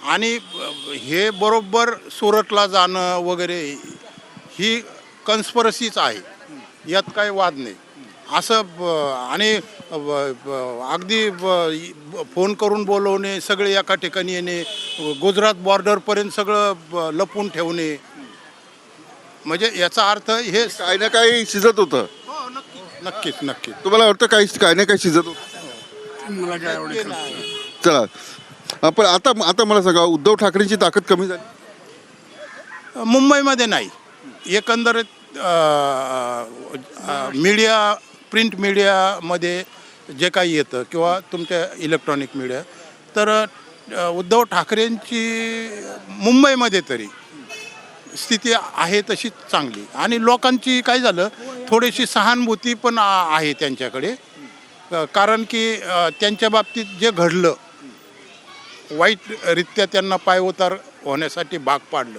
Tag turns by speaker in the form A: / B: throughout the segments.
A: आणि हे बरोबर सुरतला जाणं वगैरे ही कन्स्परसीच आहे, यात काही वाद नाही. असं आणि अगदी फोन करून बोलवणे, सगळे एका ठिकाणी येणे, गुजरात बॉर्डरपर्यंत सगळं लपवून ठेवणे, म्हणजे याचा अर्थ हे
B: काही ना काही शिजत होतं.
A: नक्कीच नक्कीच.
B: तुम्हाला वाटतं काही ना काही शिजत होतं?
C: मला काय आवडेल.
B: चला पण आता मला सांगा, उद्धव ठाकरेंची ताकद कमी झाली?
A: मुंबईमध्ये नाही, एकंदरीत मीडिया, प्रिंट मीडियामध्ये जे काही येतं किंवा तुमच्या इलेक्ट्रॉनिक मीडिया, तर उद्धव ठाकरेंची मुंबईमध्ये तरी स्थिती आहे तशी चांगली. आणि लोकांची काय झालं, थोडीशी सहानुभूती पण आहे त्यांच्याकडे, कारण की त्यांच्या बाबतीत जे घडलं, वाईटरित्या त्यांना पायउतार होण्यासाठी भाग पाडलं.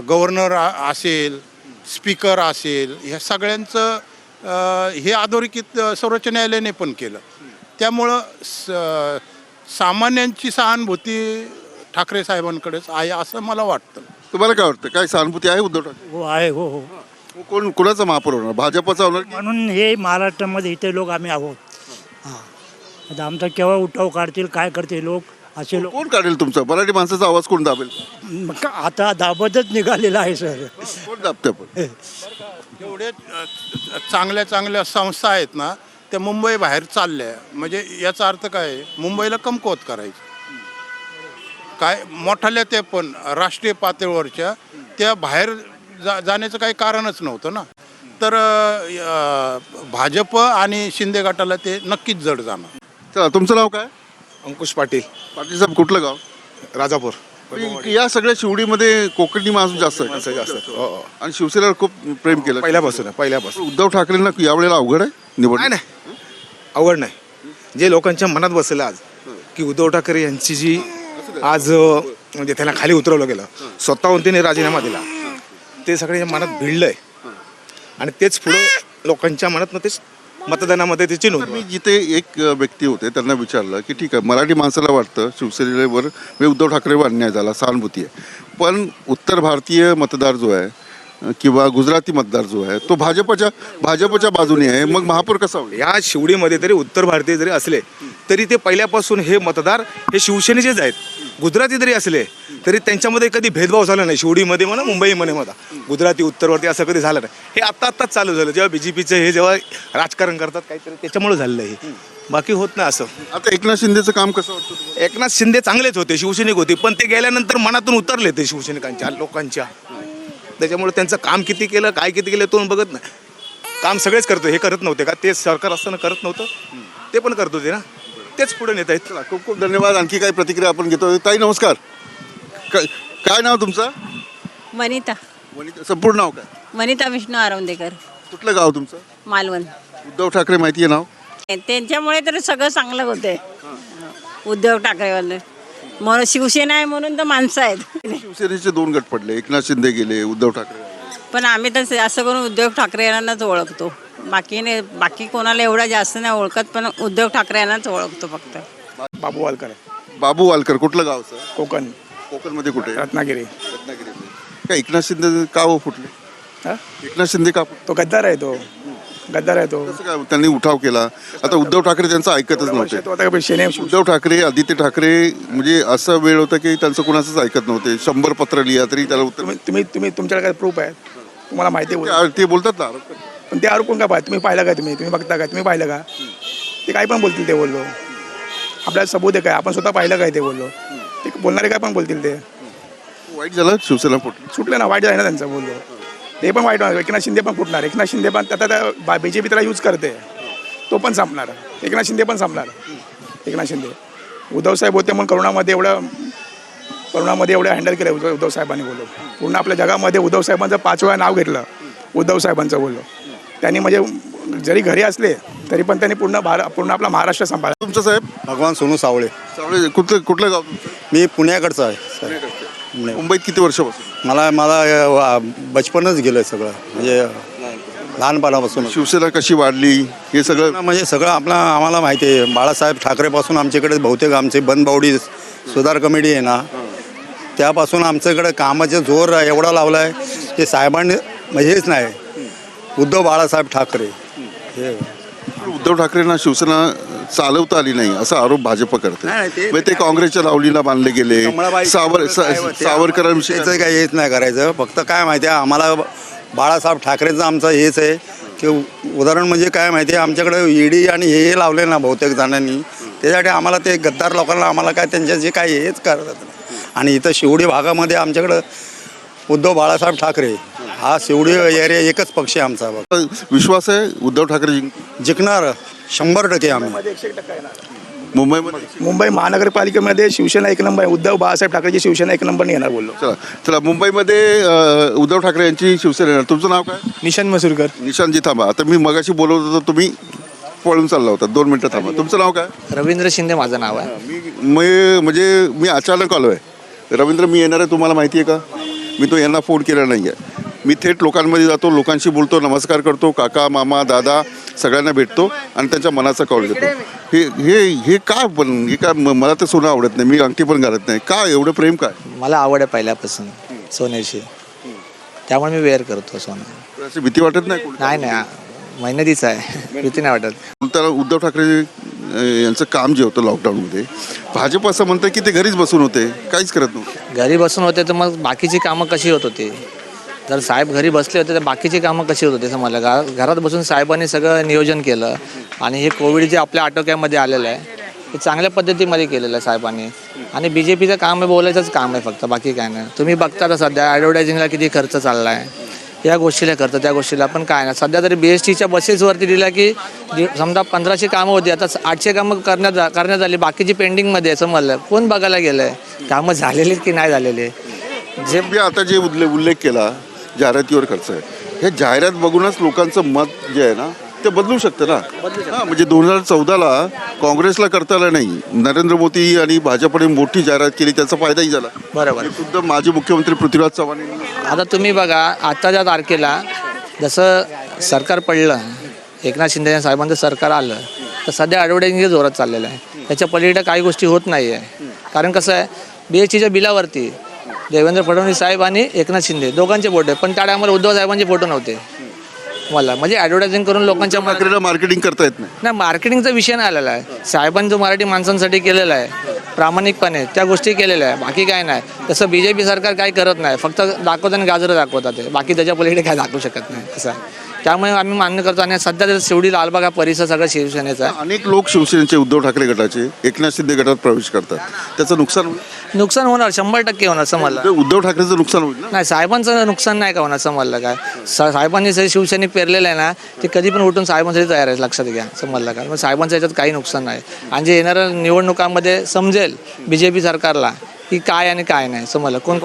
A: गव्हर्नर असेल, स्पीकर असेल, ह्या सगळ्यांचं हे अधोरेखित सर्वोच्च न्यायालयाने पण केलं. त्यामुळं सामान्यांची सहानुभूती ठाकरे साहेबांकडेच आहे असं मला वाटतं.
B: तुम्हाला काय वाटतं, काय सहानुभूती आहे उद्धव ठाकरे?
C: हो आहे, हो हो.
B: कोणाचा महापौर होणार? भाजपचा होणार की?
C: म्हणून हे महाराष्ट्रामध्ये इथे लोक आम्ही आहोत. हां, आता आमचा केव्हा उठाव काढतील, काय करतील लोक, असे लोक.
B: कोण काढेल तुमचा मराठी माणसाचा आवाज? कोण दाबेल?
C: मग आता दाबतच निघालेला आहे सर.
B: कोण दाबते? पण
A: जेवढे चांगल्या चांगल्या संस्था आहेत ना, त्या मुंबई बाहेर चालल्या, म्हणजे याचा अर्थ काय आहे, मुंबईला कमकुवत करायचं. काय मोठाल्या त्या पण राष्ट्रीय पातळीवरच्या त्या बाहेर जाण्याचं काही कारणच नव्हतं ना. तर भाजप आणि शिंदे गटाला ते नक्कीच जड जाणार.
B: चला, तुमचं नाव काय?
D: अंकुश पाटील,
B: पाटील साहेब, कुठलं गाव?
D: राजापूर.
B: या सगळ्या शिवडीमध्ये कोकणी माणूस जास्त आहे
D: माणसं जास्त आहेत. हो, हो.
B: आणि शिवसेनेला खूप प्रेम केलं
D: पहिल्यापासून
B: उद्धव ठाकरेंना यावेळेला अवघड आहे निवड?
D: नाही अवघड नाही. जे लोकांच्या मनात बसलं आज, की उद्धव ठाकरे यांची जी आज म्हणजे त्यांना खाली उतरवलं गेलं, स्वतःहून त्यांनी राजीनामा दिला, ते सगळ्यांच्या मनात भिडलंय. आणि तेच पुढं लोकांच्या मनात तेच मतदानामध्ये त्याची नोंद.
B: मी जिथे एक व्यक्ती होते त्यांना विचारलं की ठीक आहे, मराठी माणसाला वाटतं शिवसेनेवर उद्धव ठाकरेवर अन्याय झाला, सहानुभूती आहे, पण उत्तर भारतीय मतदार जो आहे किंवा गुजराती मतदार जो आहे तो भाजपच्या बाजूने आहे, मग महापौर कसा होईल?
D: या शिवडीमध्ये तरी उत्तर भारतीय जरी असले तरी ते पहिल्यापासून हे मतदार हे शिवसेनेचेच आहेत. गुजराती जरी असले तरी त्यांच्यामध्ये कधी भेदभाव झाला नाही. शिवडीमध्ये म्हणा, मुंबईमध्ये म्हणा, गुजराती उत्तरवर्ती असं कधी झालं नाही. हे आत्ताच चालू झालं, जेव्हा BJPचं हे जेव्हा राजकारण करतात काहीतरी, त्याच्यामुळे झालेलं आहे हे. बाकी होत नाही असं.
B: आता एकनाथ शिंदेचं काम कसं वाटतं तुम्हाला?
D: एकनाथ शिंदे चांगलेच होते, शिवसैनिक होते, पण ते गेल्यानंतर मनातून उतरले ते शिवसैनिकांच्या लोकांच्या. त्याच्यामुळे त्यांचं काम किती केलं, काय किती केलं तो बघत नाही. काम सगळेच करतो, हे करत नव्हते का? ते सरकार असताना करत नव्हतं, ते पण करत होते ना, तेच पुढे नेत आहेत.
B: चला, खूप खूप धन्यवाद. आणखी काही प्रतिक्रिया आपण घेतो. ताई नमस्कार. काय नाव तुमचं?
E: वनिता
B: संपूर्ण नाव काय?
E: वनिता विष्णू आरवंदेकर,
B: कुठलं गाव तुमचं?
E: मालवण.
B: उद्धव ठाकरे माहिती आहे नाव?
E: त्यांच्यामुळे तर सगळं चांगलं होतंय. उद्धव ठाकरेवाले म्हणून शिवसेना आहे म्हणून तर माणसं आहेत.
B: शिवसेनेचे 2 गट पडले, एकनाथ शिंदे गेले, उद्धव ठाकरे.
E: पण आम्ही तर असं करून उद्धव ठाकरे यांनाच ओळखतो, बाकी कोणाला एवढा जास्त नाही ओळखत, पण उद्धव ठाकरे यांनाच ओळखतो फक्त.
D: बाबू वालकर,
B: बाबू वालकर, कुठलं गाव सर?
D: कोकण,
B: कोकणमध्ये कुठे?
D: रत्नागिरी.
B: रत्नागिरीमध्ये. काय एकनाथ शिंदे का फुटले?
D: हा?
B: एकनाथ शिंदे का फुटले?
D: तो गद्दार आहे, तो गद्दार आहे तो.
B: कसं काय त्यांनी उठाव केला? आता उद्धव ठाकरे त्यांचं ऐकतच नव्हते.
D: तो आता शेने
B: उद्धव ठाकरे, आदित्य ठाकरे, म्हणजे असं वेळ होता की त्यांचं कुणाचंच ऐकत नव्हते. 100 पत्र लिहा तरी त्याला उत्तर.
D: तुम्ही तुमच्याकडे काय प्रूफ आहे? तुम्हाला माहिती आहे?
B: ते बोलतात ना.
D: पण ते आरोप कोण का पाहिजे? तुम्ही पाहिलं का? तुम्ही बघता का? तुम्ही पाहिलं का? ते काय पण बोलतील ते बोललो. आपल्याला सबूत आहे काय? आपण स्वतः पाहिलं काय ते बोललो. ते बोलणारे काय पण बोलतील. ते
B: वाईट झालं, शिवसेना फुटली.
D: सुटलं ना, वाईट आहे ना त्यांचं बोललो. ते पण वाईट होणार. एकनाथ शिंदे पण फुटणार. एकनाथ शिंदे पण आता BJP त्याला यूज करते, तो पण संपणार. एकनाथ शिंदे पण संपणार. एकनाथ शिंदे, उद्धव साहेब होते म्हणून करोनामध्ये एवढं हँडल केलं उद्धव साहेबांनी बोललो. पूर्ण आपल्या जगामध्ये उद्धव साहेबांचं 5 वेळा नाव घेतलं, उद्धव साहेबांचं बोललो. त्यांनी म्हणजे जरी घरी असले तरी पण त्यांनी पूर्ण आपला महाराष्ट्र सांभाळला.
B: तुमचं साहेब?
F: भगवान सोनू सावळे.
B: सावळे, कुठलं गाव तुमचं?
F: मी पुण्याकडचा आहे सर.
B: मुंबईत किती वर्षापासून?
F: मला बचपनच गेलं सगळं, म्हणजे लहानपणापासून.
B: शिवसेना कशी वाढली हे सगळं
F: म्हणजे सगळं आम्हाला माहिती आहे. बाळासाहेब ठाकरेपासून आमच्याकडे बहुतेक आमचे बनबावडी सुधार कमिटी आहे ना, त्यापासून आमच्याकडे कामाचे जोर एवढा लावला आहे की साहेबांनी म्हणजे हेच नाही उद्धव बाळासाहेब ठाकरे हे
B: उद्धव ठाकरेंना शिवसेना चालवता आली नाही असा आरोप भाजप करते.
F: नाही, ते-
B: म्हणजे ते काँग्रेसच्या लावणीला बांधले गेले.
F: कमळाबाई
B: सावरकरांविषयी
F: त्याचं काही हेच नाही करायचं. फक्त काय माहिती आहे आम्हाला बाळासाहेब ठाकरेंचं आमचं हेच आहे की उदाहरण म्हणजे काय माहिती आहे आमच्याकडे ईडी आणि हे लावले ना बहुतेक जणांनी त्यासाठी आम्हाला ते गद्दार लोकांना आम्हाला काय त्यांच्याशी काय हेच करत नाही. आणि इथं शिवडी भागामध्ये आमच्याकडं उद्धव बाळासाहेब ठाकरे हा शिवडी एरिया एकच पक्ष आहे आमचा बघ
B: विश्वास आहे उद्धव ठाकरे
F: जिंकणार 100% आम्ही
B: मुंबईमध्ये.
D: मुंबई महानगरपालिकेमध्ये शिवसेना एक नंबर आहे. उद्धव बाळासाहेब ठाकरेची शिवसेना एक नंबरने येणार बोललो.
B: चला चला मुंबईमध्ये उद्धव ठाकरे यांची शिवसेना येणार. तुमचं नाव काय?
G: निशांत मसूरकर.
B: निशांतजी थांबा. आता मी मगाशी बोलवत होतो तुम्ही पळून चालला होता. 2 मिनटं थांबा. तुमचं नाव काय?
G: रवींद्र शिंदे माझं नाव आहे.
B: मी अचानक आलो आहे. रवींद्र मी येणार आहे तुम्हाला माहिती आहे का? मी तो यांना फोन केला नाही आहे. मी थेट लोकांमध्ये जातो, लोकांशी बोलतो, नमस्कार करतो, काका मामा दादा सगळ्यांना भेटतो आणि त्यांच्या मनाचा कौल घेतो. हे हे हे काय पण हे काय मला तर सोनं आवडत नाही. मी अंगठी पण घालत नाही. का एवढं प्रेम काय?
G: मला आवड आहे पहिल्यापासून सोन्याची, त्यामुळे मी वेअर करतो सोनं.
B: अशी भीती वाटत नाही कोणी?
G: नाही मेहनतीच आहे, भीती नाही वाटत.
B: बोलताना उद्धव ठाकरे यांचं काम जे होतं लॉकडाऊनमध्ये भाजप असं म्हणतं की ते घरीच बसून होते, काहीच करत नव्हते.
G: घरी बसून होते तर मग बाकीची कामं कशी होत होती? जर साहेब घरी बसले होते तर बाकीची कामं कशी होत होती समजलं. घरात बसून साहेबांनी सगळं नियोजन केलं आणि हे कोविड जे आपल्या आटोक्यामध्ये आलेलं आहे हे चांगल्या पद्धतीमध्ये केलेलं आहे साहेबांनी. आणि BJPचं काम आहे, बोलायचंच काम आहे फक्त, बाकी काय नाही. तुम्ही बघता तर सध्या ॲडव्हर्टायझिंगला किती खर्च चालला आहे, या गोष्टीला खर्च त्या गोष्टीला पण काय नाही. सध्या तरी BSTच्या बसेसवरती दिला की समजा 1500 कामं होती, आता 800 कामं करण्यात आली, बाकीची पेंडिंगमध्ये आहे समजलं. कोण बघायला गेलं आहे कामं झालेली की नाही झालेले?
B: जे मी आता जे उल्लेख केला जाहिरातीवर खर्च आहे, हे जाहिरात बघूनच लोकांचं मत जे आहे ना ते बदलू शकतं ना. हां म्हणजे 2014ला काँग्रेसला करता आलं नाही. नरेंद्र मोदी आणि भाजपने मोठी जाहिरात केली, त्याचा फायदाही झाला.
G: बरोबर.
B: खुद्द माजी मुख्यमंत्री पृथ्वीराज चव्हाण यांनी
G: आता तुम्ही बघा आत्ताच्या तारखेला जसं सरकार पडलं, एकनाथ शिंदे साहेबांचं सरकार आलं तर सध्या ॲडव्हर्टायझिंग जोरात चाललेलं आहे. त्याच्या पलीकडे काही गोष्टी होत नाही आहे. कारण कसं आहे BSTच्या बिलावरती देवेंद्र फडणवीस साहेब आणि एकनाथ शिंदे दोघांचे फोटो आहे, पण त्या टायमाला उद्धव साहेबांचे फोटो नव्हते. मला म्हणजे ॲडव्हर्टायझिंग करून लोकांच्या
B: ठाकरेला मार्केटिंग करता येत नाही.
G: नाही, मार्केटिंगचा विषय नाही आलेला आहे. साहेबांनी जो मराठी माणसांसाठी केलेला आहे प्रामाणिकपणे त्या गोष्टी केलेल्या आहे, बाकी काय नाही. तसं BJP सरकार काही करत नाही, फक्त दाखवताना गाजरं दाखवतात ते, बाकी त्याच्या पलीकडे काय दाखवू शकत नाही असं आहे. त्यामुळे आम्ही मान्य करतो. आणि सध्या तर शेवटी लालबाग हा परिसर सगळं शिवसेनेचा आहे.
B: अनेक लोक शिवसेनेचे उद्धव ठाकरे गटाचे एकनाथ शिंदे गटात प्रवेश करतात, त्याचं नुकसान होईल.
G: नुकसान होणार 100% होणार समजलं.
B: उद्धव ठाकरेचं नुकसान होईल ना.
G: नाही, साहेबांचं नुकसान नाही का होणार समजलं काय. साहेबांनी जे शिवसैनिक पेरलेलं आहे ना ते कधी पण उठून साहेबांसाठी तयार आहे, लक्षात घ्या समजलं का. मग साहेबांचं याच्यात काही नुकसान नाही. आणि जे येणाऱ्या निवडणुकांमध्ये समजेल BJP सरकारला की काय आणि काय नाही समजलं. कोण